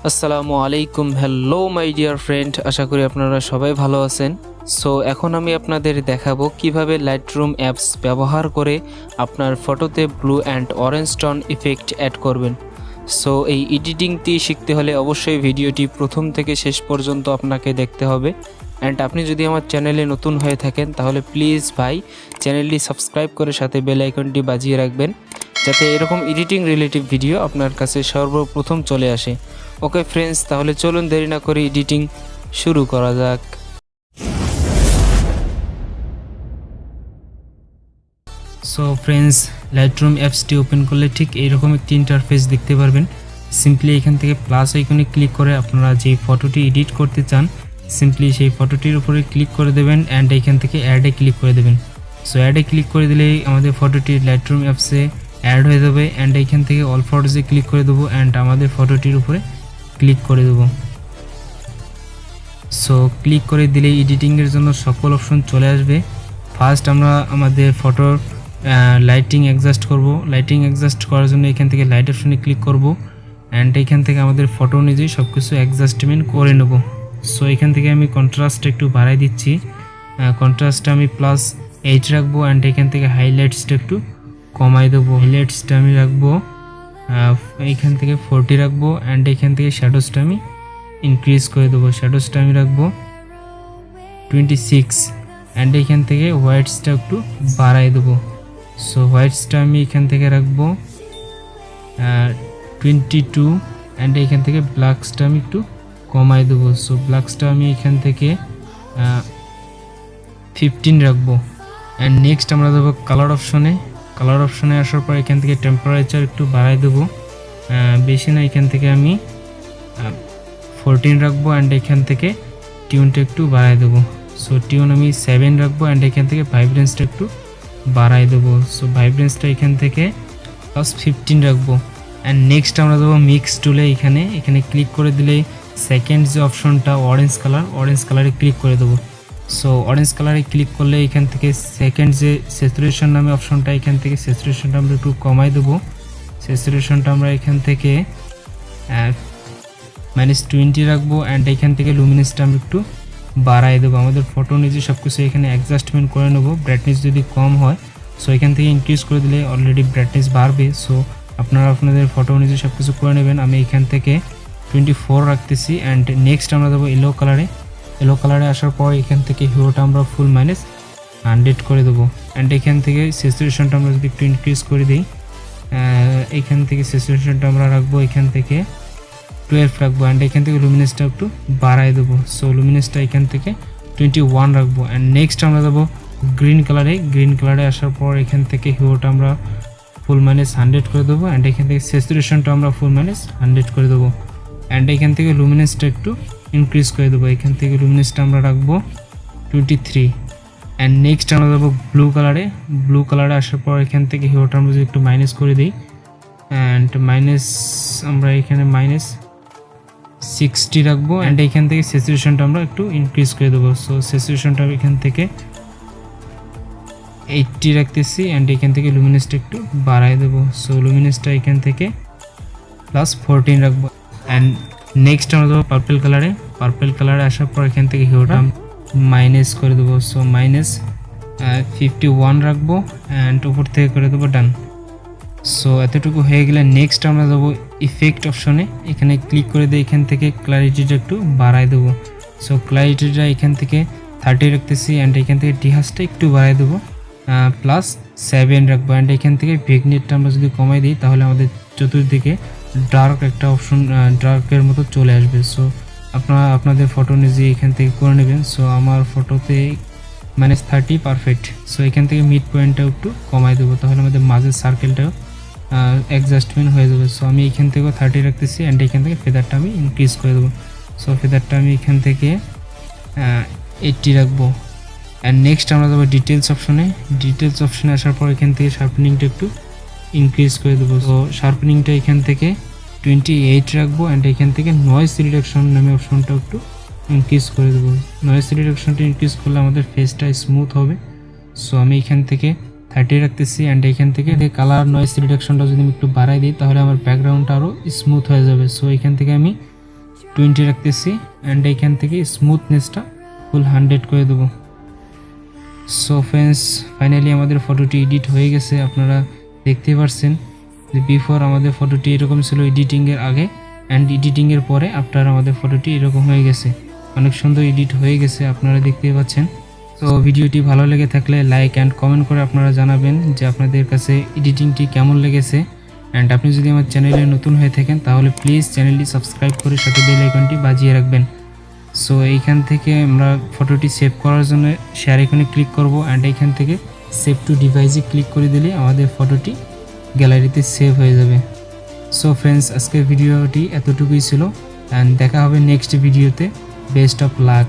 আসসালামু আলাইকুম, hello my dear friend, আশা করি আপনারা সবাই ভালো আছেন। সো এখন আমি আপনাদের দেখাবো কিভাবে লাইটরুম অ্যাপস ব্যবহার করে আপনার ফটোতে blue and orange tone effect add করবেন। সো এই এডিটিংটি শিখতে হলে অবশ্যই ভিডিওটি প্রথম থেকে শেষ পর্যন্ত আপনাকে দেখতে হবে। অ্যান্ড আপনি যদি আমার চ্যানেলে নতুন হয়ে থাকেন তাহলে প্লিজ ভাই চ্যানেলটি সাবস্ক্রাইব করে সাথে বেল আইকনটি বাজিয়ে রাখবেন, যাতে এরকম এডিটিং রিলেটিভ ভিডিও আপনার কাছে সর্বপ্রথম চলে আসে। ওকে ফ্রেন্ডস, তাহলে চলুন দেরি না করে এডিটিং শুরু করা যাক। সো ফ্রেন্ডস, লাইটরুম অ্যাপসটি ওপেন করলে ঠিক এইরকম একটি ইন্টারফেস দেখতে পারবেন। সিম্পলি এখান থেকে প্লাস আইকনে ক্লিক করে আপনারা যে ফটোটি এডিট করতে চান সিম্পলি সেই ফটোটির উপরে ক্লিক করে দেবেন অ্যান্ড এখান থেকে অ্যাডে ক্লিক করে দেবেন। সো অ্যাডে ক্লিক করে দিলেই আমাদের ফটোটি লাইটরুম অ্যাপসে অ্যাড হয়ে যাবে অ্যান্ড এখান থেকে অল ফটোসে ক্লিক করে দেবো অ্যান্ড আমাদের ফটোটির উপরে ক্লিক করে দেব। সো ক্লিক করে দিলে এডিটিংয়ের জন্য সকল অপশন চলে আসবে। ফার্স্ট আমরা আমাদের ফটোর লাইটিং অ্যাডজাস্ট করব। লাইটিং অ্যাডজাস্ট করার জন্য এখান থেকে লাইট অপশনে ক্লিক করব অ্যান্ড এখান থেকে আমাদের ফটো অনুযায়ী সব কিছু অ্যাডজাস্টমেন্ট করে নেব। সো এখান থেকে আমি কন্ট্রাস্ট একটু বাড়াই দিচ্ছি, কন্ট্রাস্টটা আমি +8 রাখবো অ্যান্ড এখান থেকে হাইলাইটসটা একটু কমাই দেবো। হাইলাইটসটা আমি রাখবো এইখান থেকে 40 রাখবো অ্যান্ড এখান থেকে শ্যাডোসটা আমি ইনক্রিজ করে দেবো। শ্যাডোসটা আমি রাখবো 26 অ্যান্ড এখান থেকে হোয়াইটসটা একটু বাড়াই দেবো। সো হোয়াইটসটা আমি এখান থেকে রাখবো 22 অ্যান্ড এখান থেকে ব্ল্যাকসটা আমি একটু কমাই দেবো। সো ব্ল্যাকসটা আমি এখান থেকে 15 রাখবো অ্যান্ড নেক্সট আমরা দেবো কালার অপশনে। কালার অপশনে আসার পর এখান থেকে টেম্পারেচার একটু বাড়াই দেবো, বেশি না, এখান থেকে আমি 14 রাখবো অ্যান্ড এখান থেকে টিউনটা একটু বাড়াই দেবো। সো টিউন আমি 7 রাখবো অ্যান্ড এখান থেকে ভাইব্রেন্সটা একটু বাড়াই দেবো। সো ভাইব্রেন্সটা এখান থেকে +15 রাখবো অ্যান্ড নেক্সট আমরা দেবো মিক্স টুলে। এখানে ক্লিক করে দিলেই সেকেন্ড যে অপশনটা অরেঞ্জ কালারে ক্লিক করে দেবো। সো অরেঞ্জ কালারে ক্লিক করলে এখান থেকে সেকেন্ড যে স্যাচুরেশন নামে অপশনটা, এখান থেকে স্যাচুরেশনটা আমরা একটু কমাই দেবো। স্যাচুরেশনটা আমরা এখান থেকে -20 রাখবো অ্যান্ড এখান থেকে লুমিনেসটা আমরা একটু বাড়াই দেবো। আমাদের ফটো নিজে সব কিছু এখানে অ্যাডজাস্টমেন্ট করে নেবো। ব্রাইটনেস যদি কম হয় সো এখান থেকে ইনক্রিজ করে দিলে অলরেডি ব্রাইটনেস বাড়বে। সো আপনারা আপনাদের ফটো নিজে সব কিছু করে নেবেন। আমি এখান থেকে 24 রাখতেছি অ্যান্ড নেক্সট আমরা দেবো এলো কালারে আসার পর এখান থেকে হিরোটা আমরা ফুল -100 করে দেবো অ্যান্ড এখান থেকে স্যাচুরেশনটা আমরা যদি একটু ইনক্রিজ করে দিই, এখান থেকে স্যাচুরেশনটা আমরা রাখবো এখান থেকে 12 রাখবো অ্যান্ড এখান থেকে লুমিনেসটা একটু বাড়াই দেবো। সো লুমিনেসটা এখান থেকে 21 রাখবো অ্যান্ড নেক্সট আমরা দেবো গ্রিন কালারে আসার পর এখান থেকে হিরোটা আমরা ফুল -100 করে দেবো অ্যান্ড এখান থেকে স্যাচুরেশনটা আমরা ফুল -100 করে দেবো অ্যান্ড এখান থেকে লুমিনেসটা একটু ইনক্রিজ করে দেবো। এখান থেকে লুমিনেসটা আমরা রাখবো 23 অ্যান্ড নেক্সট আমরা দেবো ব্লু কালারে আসার পর এখান থেকে হিরোটা আমরা যদি একটু মাইনাস করে দিই অ্যান্ড আমরা এখানে -60 রাখবো অ্যান্ড এখান থেকে স্যাচুরেশনটা আমরা একটু ইনক্রিজ করে দেবো। সো স্যাচুরেশনটা এখান থেকে 80 রাখতেছি অ্যান্ড এখান থেকে লুমিনেসটা একটু বাড়াই দেবো। সো লুমিনেসটা এখান থেকে +14 রাখবো অ্যান্ড নেক্সট আমরা দেবো পার্পল কালারে আসার পর এখান থেকে হিরোটা মাইনাস করে দেবো। সো -51 রাখবো অ্যান্ড উপর থেকে করে দেবো ডান। সো এতটুকু হয়ে গেলে নেক্সট আমরা দেবো ইফেক্ট অপশনে। এখানে ক্লিক করে দিয়ে এখান থেকে ক্লারিটিটা একটু বাড়াই দেবো। সো ক্লারিটিটা এখান থেকে 30 রাখতেছি অ্যান্ড এখান থেকে ডিহাসটা একটু বাড়াই দেবো +7 রাখবো অ্যান্ড এখান থেকে ভিগনেটটা আমরা যদি কমাই দিই তাহলে আমাদের চতুর্দিকে ডার্ক একটা অপশন ডার্কের মতো চলে আসবে। সো আপনারা আপনাদের ফটো নিজে এখান থেকে করে নেবেন। সো আমার ফটোতে -30 পারফেক্ট। সো এখান থেকে মিড পয়েন্টটা একটু কমাই দেবো, তাহলে আমাদের মাঝের সার্কেলটাও অ্যাডজাস্টমেন্ট হয়ে যাবে। সো আমি এখান থেকেও 30 রাখতেছি অ্যান্ড এখান থেকে ফেদারটা আমি ইনক্রিজ করে দেবো। সো ফেদারটা আমি এখান থেকে 80 রাখবো অ্যান্ড নেক্সট আমরা দেবো ডিটেলস অপশনে আসার পর এখান থেকে শার্পনিংটা একটু ইনক্রিজ করে দেবো। সো শার্পনিংটা এখান থেকে 28 রাখবো অ্যান্ড এখান থেকে নয়েজ রিডাকশন নামে অপশনটা একটু ইনক্রিজ করে দেবো। নয়েজ রিডাকশনটা ইনক্রিজ করলে আমাদের ফেসটা স্মুথ হবে। সো আমি এখান থেকে 30 রাখতেছি অ্যান্ড এখান থেকে কালার নয়েজ রিডাকশনটা যদি আমি একটু বাড়াই দিই তাহলে আমার ব্যাকগ্রাউন্ডটা আরও স্মুথ হয়ে যাবে। সো এখান থেকে আমি 20 রাখতেছি অ্যান্ড এইখান থেকে স্মুথনেসটা ফুল 100 করে দেবো। সো ফ্রেন্ডস, ফাইনালি আমাদের ফটোটি এডিট হয়ে গেছে। আপনারা দেখতে পাচ্ছেন যে বিফোর আমাদের ফটোটি এরকম ছিল এডিটিংয়ের আগে, অ্যান্ড এডিটিংয়ের পরে আফটার আমাদের ফটোটি এরকম হয়ে গেছে। অনেক সুন্দর এডিট হয়ে গেছে, আপনারা দেখতে পাচ্ছেন। তো ভিডিওটি ভালো লেগে থাকলে লাইক অ্যান্ড কমেন্ট করে আপনারা জানাবেন যে আপনাদের কাছে এডিটিংটি কেমন লেগেছে। অ্যান্ড আপনি যদি আমার চ্যানেলে নতুন হয়ে থাকেন তাহলে প্লিজ চ্যানেলটি সাবস্ক্রাইব করে সাথে বেল আইকনটি বাজিয়ে রাখবেন। সো এইখান থেকে আমরা ফটোটি সেভ করার জন্য শেয়ার আইকনে ক্লিক করব, অ্যান্ড এইখান থেকে সেভ টু ডিভাইসে ক্লিক করে দিলে আমাদের ফটোটি গ্যালারিতে সেভ হয়ে যাবে। সো ফ্রেন্ডস, আজকের ভিডিওটি এতটুকুই ছিল, অ্যান্ড দেখা হবে নেক্সট ভিডিওতে। Best of luck.